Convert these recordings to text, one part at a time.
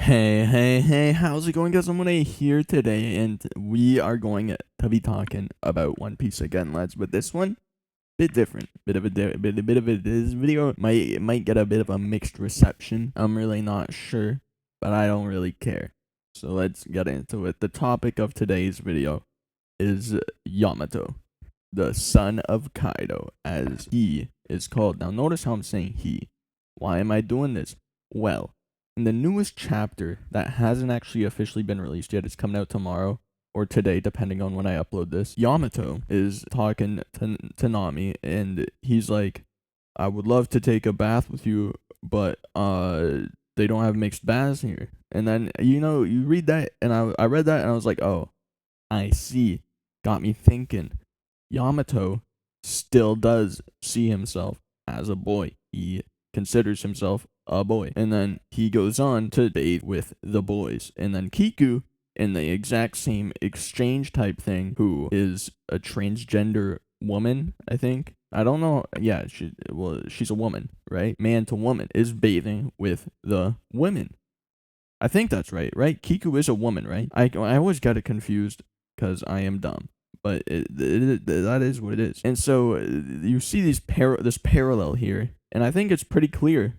Hey, how's it going, guys? I'm here today, and we are going to be talking about One Piece again, lads. But this one, bit different, bit of a this video might get a bit of a mixed reception. I'm really not sure, but I don't really care. So let's get into it. The topic of today's video is Yamato, the son of Kaido, as he is called. Now, notice how I'm saying he. Why am I doing this? Well, in the newest chapter that hasn't actually officially been released yet, it's coming out tomorrow or today, depending on when I upload this. Yamato is talking to Nami, and he's like, I would love to take a bath with you, but they don't have mixed baths here. And then, you read that, and I read that, and I was like, oh, I see. Got me thinking. Yamato still does see himself as a boy. He considers himself a boy. And then he goes on to date with the boys. And then Kiku, in the exact same exchange type thing, who is a transgender woman, I think. I don't know. Yeah, she's a woman, right? Man to woman, is bathing with the women. I think that's right? Kiku is a woman, right? I always get it confused because I am dumb. But that is what it is. And so you see this parallel here, and I think it's pretty clear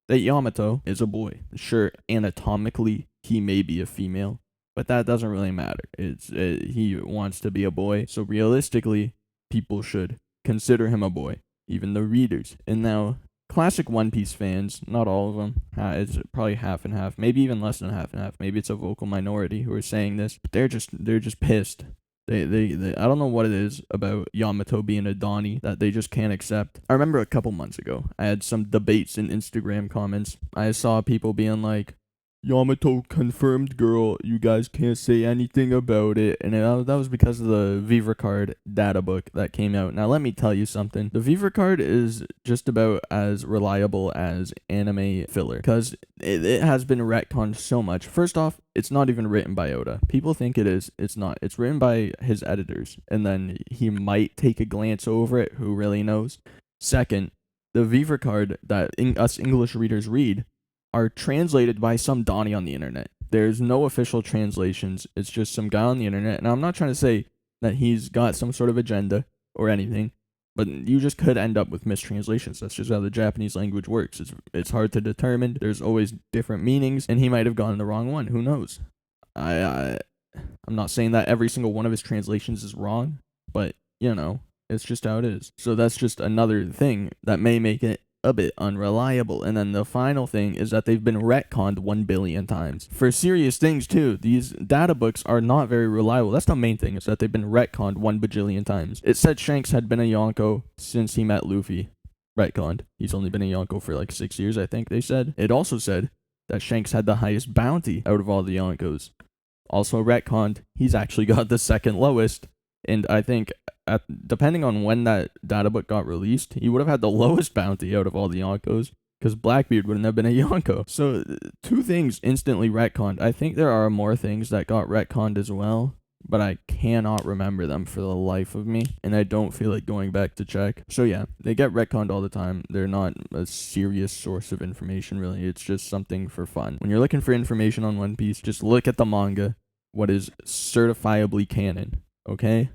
that Yamato is a boy. Sure, anatomically he may be a female, but that doesn't really matter. He wants to be a boy, so realistically, people should consider him a boy, even the readers. And now, classic One Piece fans, not all of them, it's probably half and half, maybe even less than half and half. Maybe it's a vocal minority who are saying this, but they're just pissed. They I don't know what it is about Yamato being a Donnie that they just can't accept. I remember a couple months ago, I had some debates in Instagram comments. I saw people being like, Yamato confirmed girl, you guys can't say anything about it. And that was because of the Viva Card data book that came out. Now let me tell you something. The Viva Card is just about as reliable as anime filler, because it has been retconned so much. First off, it's not even written by Oda. People think it is. It's not. It's written by his editors, and then he might take a glance over it. Who really knows? Second, the Viva Card that us English readers read are translated by some Donnie on the internet. There's no official translations. It's just some guy on the internet. And I'm not trying to say that he's got some sort of agenda or anything, but you just could end up with mistranslations. That's just how the Japanese language works. It's hard to determine. There's always different meanings, and he might have gotten the wrong one. Who knows? I'm not saying that every single one of his translations is wrong, but it's just how it is. So that's just another thing that may make it a bit unreliable. And then the final thing is that they've been retconned 1 billion times for serious things too. These data books are not very reliable. That's the main thing, is that they've been retconned 1 bajillion times. It said Shanks had been a Yonko since he met Luffy. Retconned. He's only been a Yonko for like 6 years, I think they said. It also said that Shanks had the highest bounty out of all the Yonkos. Also retconned, he's actually got the second lowest. And I think, depending on when that data book got released, he would have had the lowest bounty out of all the Yonkos, because Blackbeard wouldn't have been a Yonko. So, two things instantly retconned. I think there are more things that got retconned as well, but I cannot remember them for the life of me, and I don't feel like going back to check. So yeah, they get retconned all the time. They're not a serious source of information, really. It's just something for fun. When you're looking for information on One Piece, just look at the manga, what is certifiably canon. Okay?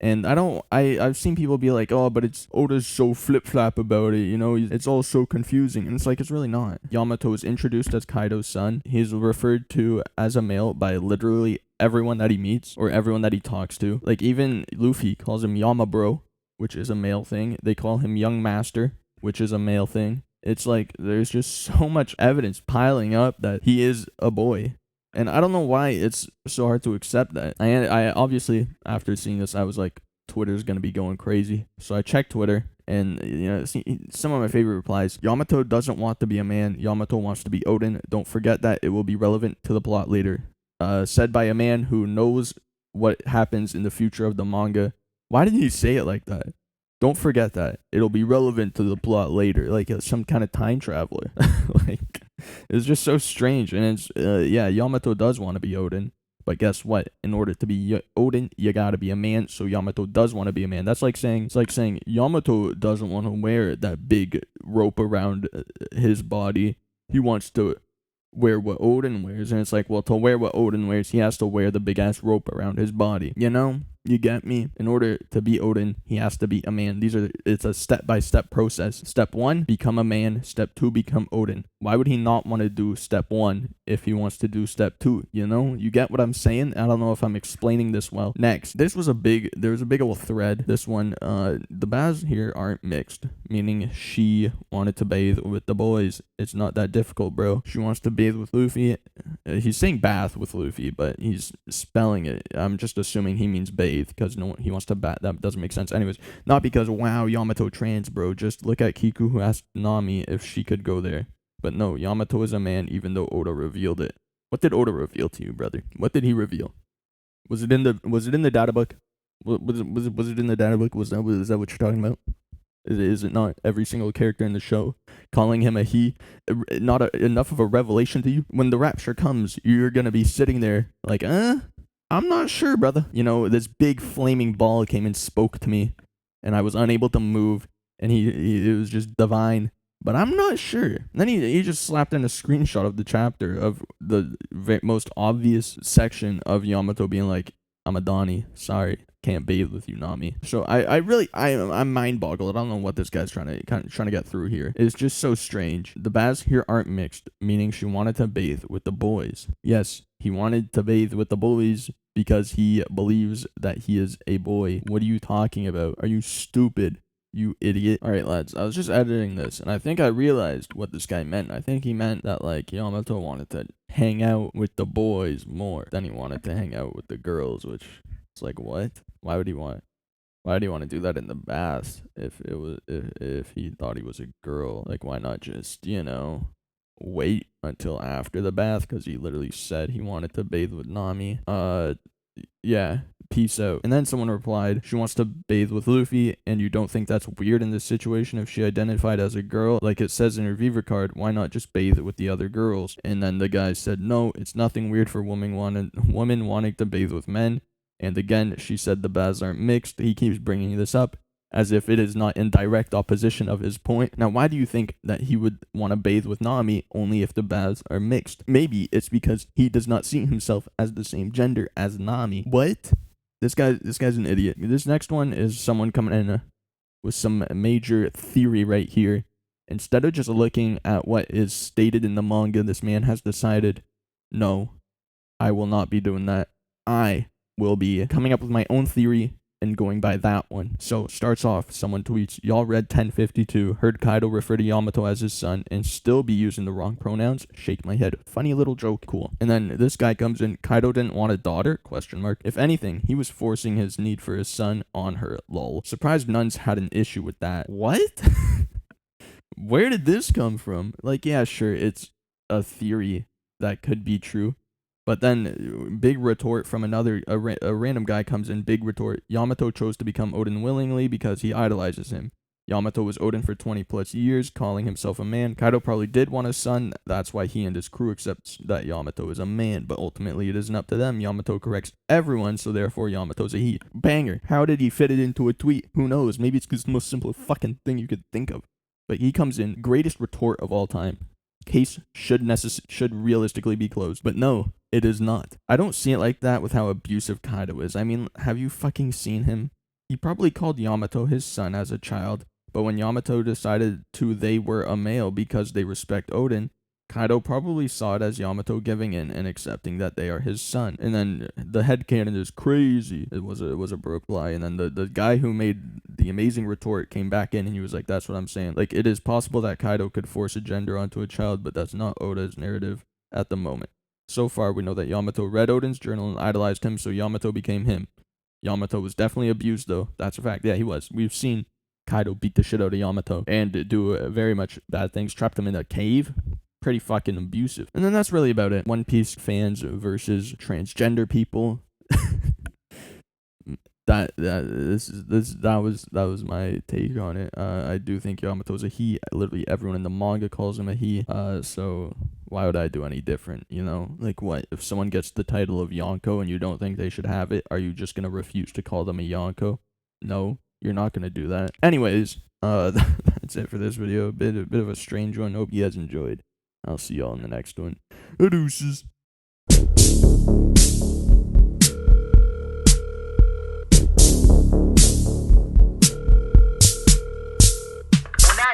And I've seen people be like, oh, but Oda's so flip-flap about it, it's all so confusing. And it's like, it's really not. Yamato is introduced as Kaido's son. He's referred to as a male by literally everyone that he meets or everyone that he talks to. Like, even Luffy calls him Yamabro, which is a male thing. They call him Young Master, which is a male thing. It's like, there's just so much evidence piling up that he is a boy. And I don't know why it's so hard to accept that. I obviously, after seeing this, I was like, Twitter's going to be going crazy. So I checked Twitter, and, some of my favorite replies. Yamato doesn't want to be a man. Yamato wants to be Odin. Don't forget that. It will be relevant to the plot later. Said by a man who knows what happens in the future of the manga. Why did he say it like that? Don't forget that. It'll be relevant to the plot later. Like some kind of time traveler. Like, it's just so strange. And it's, Yamato does want to be Odin. But guess what? In order to be Odin, you gotta be a man. So Yamato does want to be a man. It's like saying Yamato doesn't want to wear that big rope around his body. He wants to wear what Odin wears, and it's like, well, to wear what Odin wears, he has to wear the big ass rope around his body. You know? You get me? In order to be Odin, he has to be a man. It's a step-by-step process. Step 1, become a man. Step 2, become Odin. Why would he not want to do step 1 if he wants to do step 2? You know? You get what I'm saying? I don't know if I'm explaining this well. Next, there was a big old thread. This one, the Baz here aren't mixed, meaning she wanted to bathe with the boys. It's not that difficult, bro. She wants to bathe with Luffy. He's saying bath with Luffy, but he's spelling it. I'm just assuming he means bathe because he wants to bat. That doesn't make sense. Anyways, not because, wow, Yamato trans, bro. Just look at Kiku, who asked Nami if she could go there. But no, Yamato is a man, even though Oda revealed it. What did Oda reveal to you, brother? What did he reveal? Was it in the data book? Was it in the data book? Is that what you're talking about? Is it not every single character in the show calling him a he? Not enough of a revelation to you? When the rapture comes, you're gonna be sitting there like, I'm not sure, brother. You know, this big flaming ball came and spoke to me, and I was unable to move, and it was just divine. But I'm not sure. And then he just slapped in a screenshot of the chapter of the most obvious section of Yamato being like, I'm a Donnie. Sorry, can't bathe with you, Nami. So I'm mind boggled. I don't know what this guy's trying to get through here. It's just so strange. The Baz here aren't mixed, meaning she wanted to bathe with the boys. Yes, he wanted to bathe with the boys because he believes that he is a boy. What are you talking about? Are you stupid? You idiot. Alright, lads, I was just editing this, and I think I realized what this guy meant. I think he meant that, like, Yamato wanted to hang out with the boys more than he wanted to hang out with the girls, which is like, what? Why would he want to do that in the bath if he thought he was a girl? Like, why not just, wait until after the bath? Because he literally said he wanted to bathe with Nami. Yeah. Peace out. And then someone replied, she wants to bathe with Luffy, and you don't think that's weird in this situation if she identified as a girl? Like it says in her Viva card, why not just bathe with the other girls? And then the guy said, no, it's nothing weird for women wanting to bathe with men. And again, she said the Baz aren't mixed. He keeps bringing this up as if it is not in direct opposition of his point. Now, why do you think that he would want to bathe with Nami only if the Baz are mixed? Maybe it's because he does not see himself as the same gender as Nami. What? This guy's an idiot. This next one is someone coming in with some major theory right here. Instead of just looking at what is stated in the manga, this man has decided, no, I will not be doing that. I will be coming up with my own theory and going by that one. So starts off, someone tweets, y'all read 1052, heard Kaido refer to Yamato as his son and still be using the wrong pronouns? Shake my head. Funny little joke. Cool. And then this guy comes in, Kaido didn't want a daughter? Question mark. If anything, he was forcing his need for his son on her, lol. Surprised nuns had an issue with that. What? Where did this come from? Like, yeah, sure, it's a theory that could be true. But then, big retort from a random guy comes in, big retort. Yamato chose to become Odin willingly because he idolizes him. Yamato was Odin for 20 plus years, calling himself a man. Kaido probably did want a son, that's why he and his crew accept that Yamato is a man, but ultimately it isn't up to them. Yamato corrects everyone, so therefore Yamato's a he. Banger. How did he fit it into a tweet? Who knows? Maybe it's because it's the most simple fucking thing you could think of. But he comes in, greatest retort of all time. Case should realistically be closed. But no, it is not. I don't see it like that with how abusive Kaido is. I mean, have you fucking seen him? He probably called Yamato his son as a child, but when Yamato decided they were a male because they respect Odin, Kaido probably saw it as Yamato giving in and accepting that they are his son. And then the headcanon is crazy. It was a broke lie. And then the guy who made the amazing retort came back in and he was like, that's what I'm saying. Like, it is possible that Kaido could force a gender onto a child, but that's not Oda's narrative at the moment. So far, we know that Yamato read Odin's journal and idolized him, so Yamato became him. Yamato was definitely abused, though. That's a fact. Yeah, he was. We've seen Kaido beat the shit out of Yamato and do very much bad things. Trapped him in a cave. Pretty fucking abusive. And then that's really about it. One Piece fans versus transgender people. that was my take on it. I do think Yamato's a he. Literally everyone in the manga calls him a he. So why would I do any different? You know, like what if someone gets the title of Yonko and you don't think they should have it? Are you just gonna refuse to call them a Yonko? No, you're not gonna do that. Anyways, that's it for this video. A bit of a strange one. Hope you guys enjoyed. I'll see y'all in the next one. Deuces.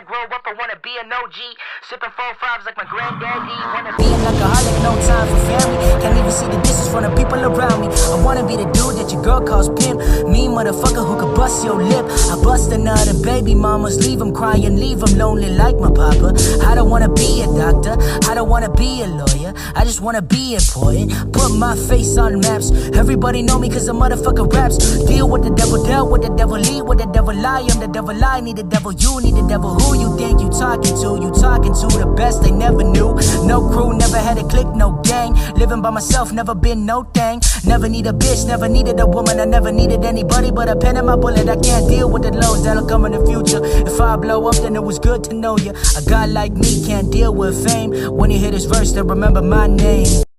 Grow up, I wanna be an OG. Sipping 4-5s like my granddaddy. Wanna be an alcoholic, no time for family. Can't even see the distance from the people around me. I wanna be the dude that your girl calls pimp. Me, motherfucker, who could bust your lip. I bust another baby mamas, leave them crying, leave them lonely like my papa. I don't wanna be a doctor, I don't wanna be a lawyer. I just wanna be important, put my face on maps. Everybody know me cause the motherfucker raps. Deal with the devil, dealt with the devil, lead with the devil, lie. I'm the devil, I need the devil, you need the devil. Who you think you talking to? You talking to the best they never knew. No crew, never had a clique, no gang. Living by myself, never been no thing. Never need a bitch, never needed a woman. I never needed anybody but a pen and my bullet. I can't deal with the lows that'll come in the future. If I blow up, then it was good to know you. A guy like me can't deal with fame. When you hear this verse, then remember my name.